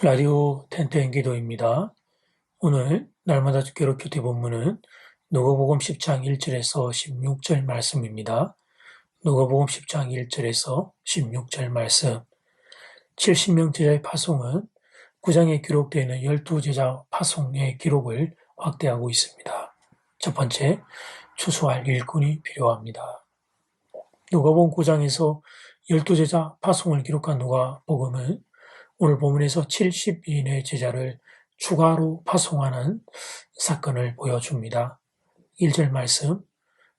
라디오 텐텐 기도입니다. 오늘 날마다 기록 큐티 본문은 누가복음 10장 1절에서 16절 말씀입니다. 누가복음 10장 1절에서 16절 말씀. 70명 제자의 파송은 9장에 기록되어 있는 12제자 파송의 기록을 확대하고 있습니다. 첫 번째, 추수할 일꾼이 필요합니다. 누가복음 9장에서 12제자 파송을 기록한 누가복음은 오늘 본문에서 70인의 제자를 추가로 파송하는 사건을 보여줍니다. 1절 말씀,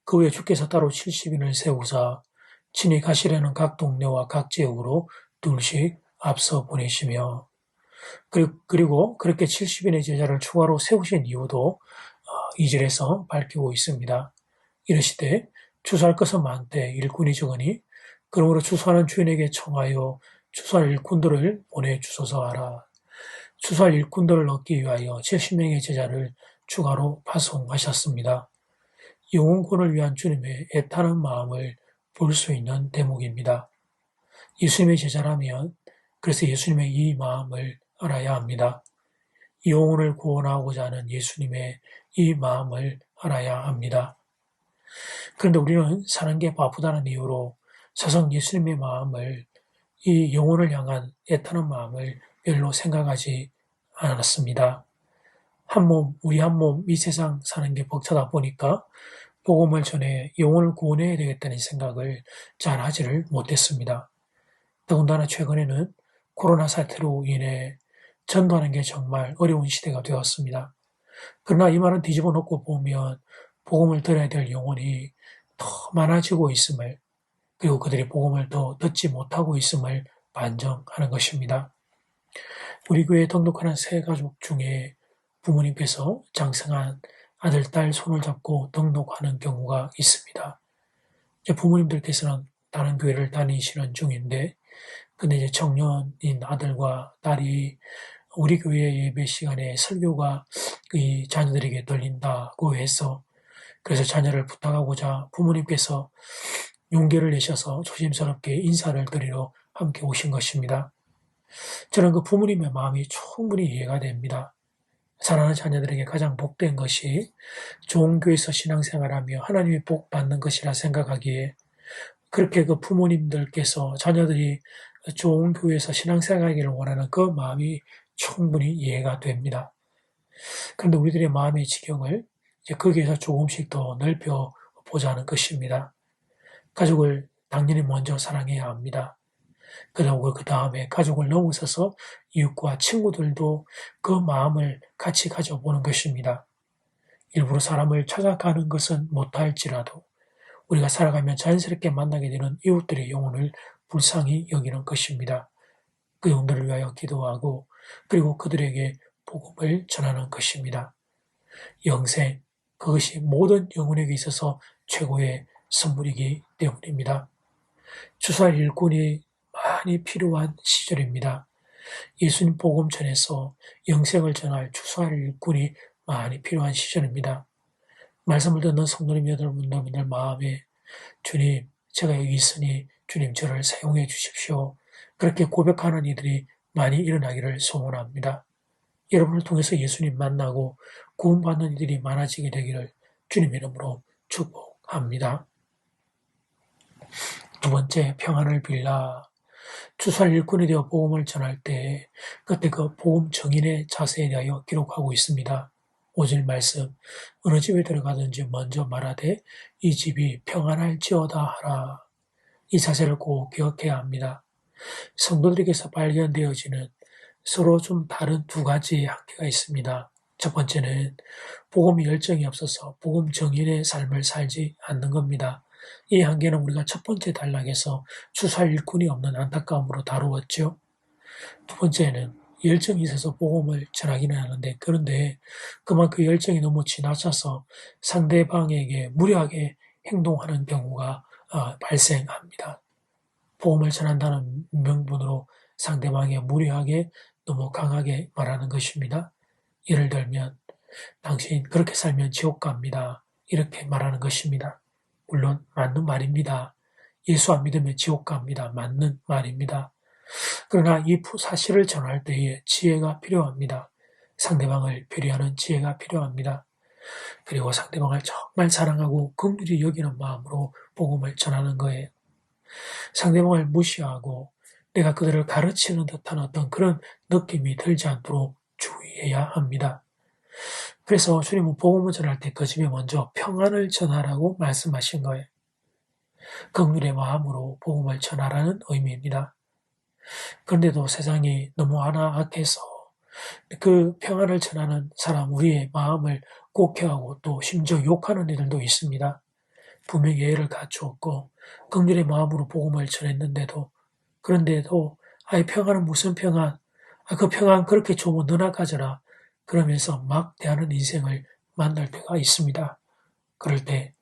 그 후에 주께서 따로 70인을 세우사 친히 가시려는 각 동네와 각 지역으로 둘씩 앞서 보내시며, 그리고 그렇게 70인의 제자를 추가로 세우신 이유도 2절에서 밝히고 있습니다. 이르시되 추수할 것은 많되 일꾼이 적으니 그러므로 추수하는 주인에게 청하여 추수할 일꾼들을 보내주소서 하라. 추수할 일꾼들을 얻기 위하여 70명의 제자를 추가로 파송하셨습니다. 영혼권을 위한 주님의 애타는 마음을 볼 수 있는 대목입니다. 예수님의 제자라면 그래서 예수님의 이 마음을 알아야 합니다. 영혼을 구원하고자 하는 예수님의 이 마음을 알아야 합니다. 그런데 우리는 사는 게 바쁘다는 이유로 사성 예수님의 마음을, 이 영혼을 향한 애타는 마음을 별로 생각하지 않았습니다. 우리 한 몸, 이 세상 사는 게 벅차다 보니까 복음을 전해 영혼을 구원해야 되겠다는 생각을 잘 하지를 못했습니다. 더군다나 최근에는 코로나 사태로 인해 전도하는 게 정말 어려운 시대가 되었습니다. 그러나 이 말은 뒤집어 놓고 보면 복음을 들어야 될 영혼이 더 많아지고 있음을, 그리고 그들이 복음을 더 듣지 못하고 있음을 반증하는 것입니다. 우리 교회에 등록하는 새 가족 중에 부모님께서 장성한 아들, 딸 손을 잡고 등록하는 경우가 있습니다. 이제 부모님들께서는 다른 교회를 다니시는 중인데, 근데 이제 청년인 아들과 딸이 우리 교회 예배 시간에 설교가 이 자녀들에게 들린다고 해서, 그래서 자녀를 부탁하고자 부모님께서 용기를 내셔서 조심스럽게 인사를 드리러 함께 오신 것입니다. 저는 그 부모님의 마음이 충분히 이해가 됩니다. 사랑하는 자녀들에게 가장 복된 것이 좋은 교회에서 신앙생활하며 하나님이 복 받는 것이라 생각하기에, 그렇게 그 부모님들께서 자녀들이 좋은 교회에서 신앙생활하기를 원하는 그 마음이 충분히 이해가 됩니다. 그런데 우리들의 마음의 지경을 이제 거기에서 조금씩 더 넓혀 보자는 것입니다. 가족을 당연히 먼저 사랑해야 합니다. 그리고 그 다음에 가족을 넘어서서 이웃과 친구들도 그 마음을 같이 가져보는 것입니다. 일부러 사람을 찾아가는 것은 못할지라도 우리가 살아가면 자연스럽게 만나게 되는 이웃들의 영혼을 불쌍히 여기는 것입니다. 그 영혼들을 위하여 기도하고 그리고 그들에게 복음을 전하는 것입니다. 영생, 그것이 모든 영혼에게 있어서 최고의 선물이기 때문입니다. 추수할 일꾼이 많이 필요한 시절입니다. 예수님 복음 전에서 영생을 전할 추수할 일꾼이 많이 필요한 시절입니다. 말씀을 듣는 성도님 여러분들 마음에 주님, 제가 여기 있으니 주님 저를 사용해 주십시오. 그렇게 고백하는 이들이 많이 일어나기를 소원합니다. 여러분을 통해서 예수님 만나고 구원받는 이들이 많아지게 되기를 주님 이름으로 축복합니다. 두 번째, 평안을 빌라. 추수할 일꾼이 되어 복음을 전할 때 그때 그 복음 정인의 자세에 대하여 기록하고 있습니다. 5절 말씀, 어느 집에 들어가든지 먼저 말하되 이 집이 평안할지어다 하라. 이 자세를 꼭 기억해야 합니다. 성도들에게서 발견되어지는 서로 좀 다른 두 가지의 한계가 있습니다. 첫 번째는 복음 열정이 없어서 복음 정인의 삶을 살지 않는 겁니다. 이 한계는 우리가 첫 번째 단락에서 추수할 일꾼이 없는 안타까움으로 다루었죠. 두 번째는 열정이 있어서 복음을 전하기는 하는데, 그런데 그만 그 열정이 너무 지나쳐서 상대방에게 무례하게 행동하는 경우가 발생합니다. 복음을 전한다는 명분으로 상대방에게 무례하게 너무 강하게 말하는 것입니다. 예를 들면 당신 그렇게 살면 지옥 갑니다. 이렇게 말하는 것입니다. 물론 맞는 말입니다. 예수 안 믿으면 지옥 갑니다. 맞는 말입니다. 그러나 이 사실을 전할 때에 지혜가 필요합니다. 상대방을 배려하는 지혜가 필요합니다. 그리고 상대방을 정말 사랑하고 긍휼히 여기는 마음으로 복음을 전하는 거예요. 상대방을 무시하고 내가 그들을 가르치는 듯한 어떤 그런 느낌이 들지 않도록 주의해야 합니다. 그래서 주님은 복음을 전할 때 그 집에 먼저 평안을 전하라고 말씀하신 거예요. 긍휼의 마음으로 복음을 전하라는 의미입니다. 그런데도 세상이 너무 악해서 그 평안을 전하는 사람, 우리의 마음을 곡해하고 또 심지어 욕하는 이들도 있습니다. 분명히 예를 갖추었고 긍휼의 마음으로 복음을 전했는데도, 그런데도 평안은 무슨 평안? 그 평안 그렇게 좋으면 너나 가져라. 그러면서 막 대하는 인생을 만날 때가 있습니다. 그럴 때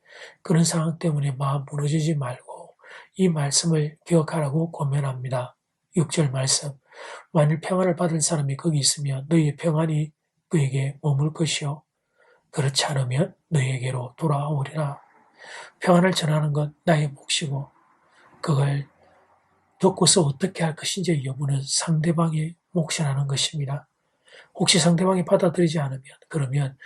그런 상황 때문에 마음 무너지지 말고 이 말씀을 기억하라고 권면합니다. 6절 말씀. 만일 평안을 받을 사람이 거기 있으면 너희의 평안이 그에게 머물 것이요 그렇지 않으면 너희에게로 돌아오리라. 평안을 전하는 건 나의 몫이고 그걸 듣고서 어떻게 할 것인지의 여부는 상대방의 몫이라는 것입니다. 혹시 상대방이 받아들이지 않으면 그러면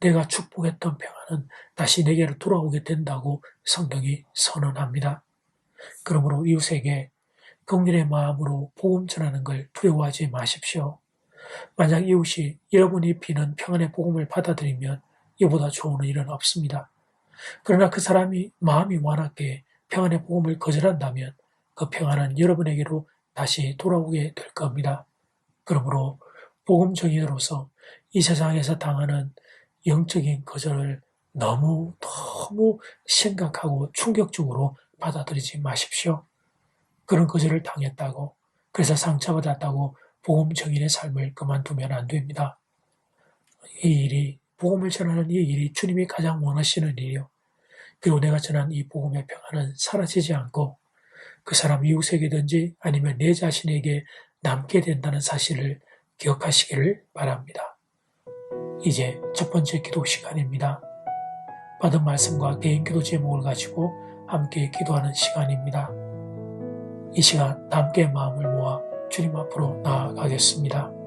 내가 축복했던 평안은 다시 내게로 돌아오게 된다고 성경이 선언합니다. 그러므로 이웃에게 긍휼의 마음으로 복음 전하는 걸 두려워하지 마십시오. 만약 이웃이 여러분이 비는 평안의 복음을 받아들이면 이보다 좋은 일은 없습니다. 그러나 그 사람이 마음이 완악해 평안의 복음을 거절한다면 그 평안은 여러분에게로 다시 돌아오게 될 겁니다. 그러므로 복음 증인으로서 이 세상에서 당하는 영적인 거절을 너무 심각하고 충격적으로 받아들이지 마십시오. 그런 거절을 당했다고, 그래서 상처받았다고 복음 증인의 삶을 그만두면 안 됩니다. 이 일이, 복음을 전하는 이 일이 주님이 가장 원하시는 일이요. 그리고 내가 전한 이 복음의 평안은 사라지지 않고 그 사람 이웃에게든지 아니면 내 자신에게 남게 된다는 사실을 기억하시기를 바랍니다. 이제 첫 번째 기도 시간입니다. 받은 말씀과 개인 기도 제목을 가지고 함께 기도하는 시간입니다. 이 시간 함께 마음을 모아 주님 앞으로 나아가겠습니다.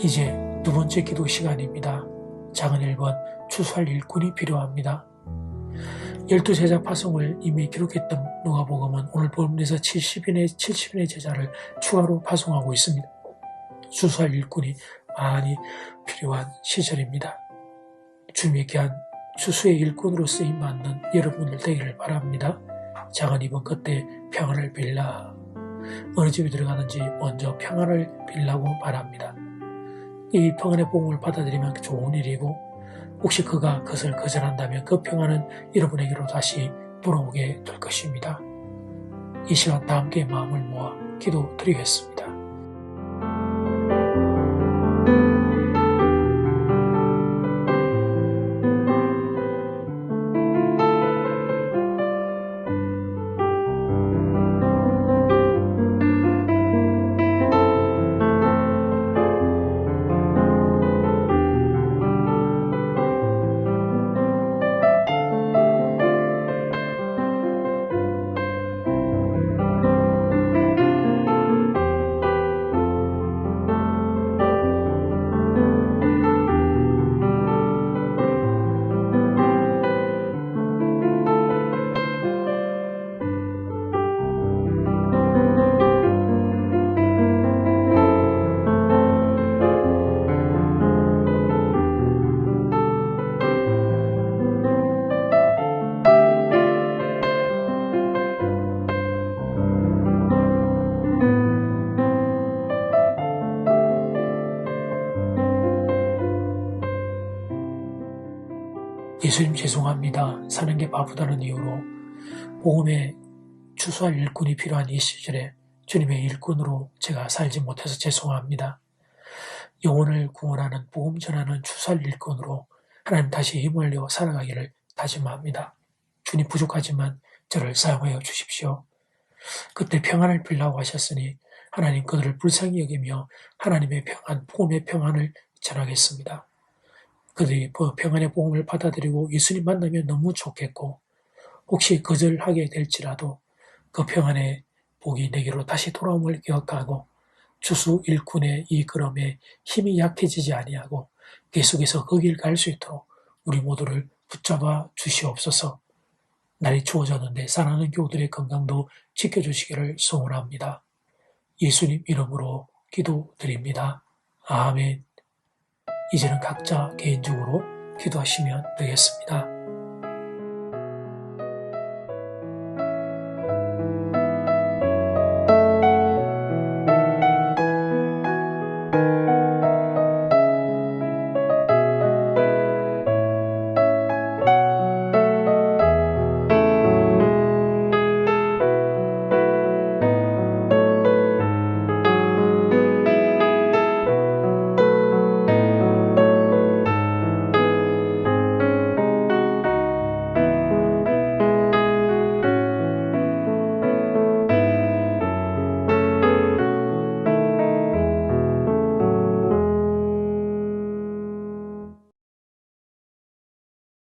이제 두 번째 기도 시간입니다. 작은 1번 추수할 일꾼이 필요합니다. 12제자 파송을 이미 기록했던 누가복음은 오늘 본문에서 70인의 제자를 추가로 파송하고 있습니다. 추수할 일꾼이 많이 필요한 시절입니다. 주님의 귀한 추수의 일꾼으로 쓰임받는 여러분들 되기를 바랍니다. 작은 2번 끝에 평안을 빌라. 어느 집에 들어가든지 먼저 평안을 빌라고 바랍니다. 이 평안의 복음을 받아들이면 좋은 일이고 혹시 그가 그것을 거절한다면 그 평안은 여러분에게로 다시 돌아오게 될 것입니다. 이 시간 다 함께 마음을 모아 기도드리겠습니다. 예수님 죄송합니다. 사는 게 바쁘다는 이유로 복음에 추수할 일꾼이 필요한 이 시절에 주님의 일꾼으로 제가 살지 못해서 죄송합니다. 영혼을 구원하는 복음 전하는 추수할 일꾼으로 하나님 다시 힘을 내어 살아가기를 다짐합니다. 주님 부족하지만 저를 사용하여 주십시오. 그때 평안을 빌라고 하셨으니 하나님 그들을 불쌍히 여기며 하나님의 평안, 복음의 평안을 전하겠습니다. 그들이 평안의 복음을 받아들이고 예수님 만나면 너무 좋겠고 혹시 거절하게 될지라도 그 평안의 복이 내게로 다시 돌아옴을 기억하고 추수 일꾼의 이 걸음에 힘이 약해지지 아니하고 계속해서 그 길 갈 수 있도록 우리 모두를 붙잡아 주시옵소서. 날이 추워졌는데 사랑하는 교우들의 건강도 지켜주시기를 소원합니다. 예수님 이름으로 기도드립니다. 아멘. 이제는 각자 개인적으로 기도하시면 되겠습니다.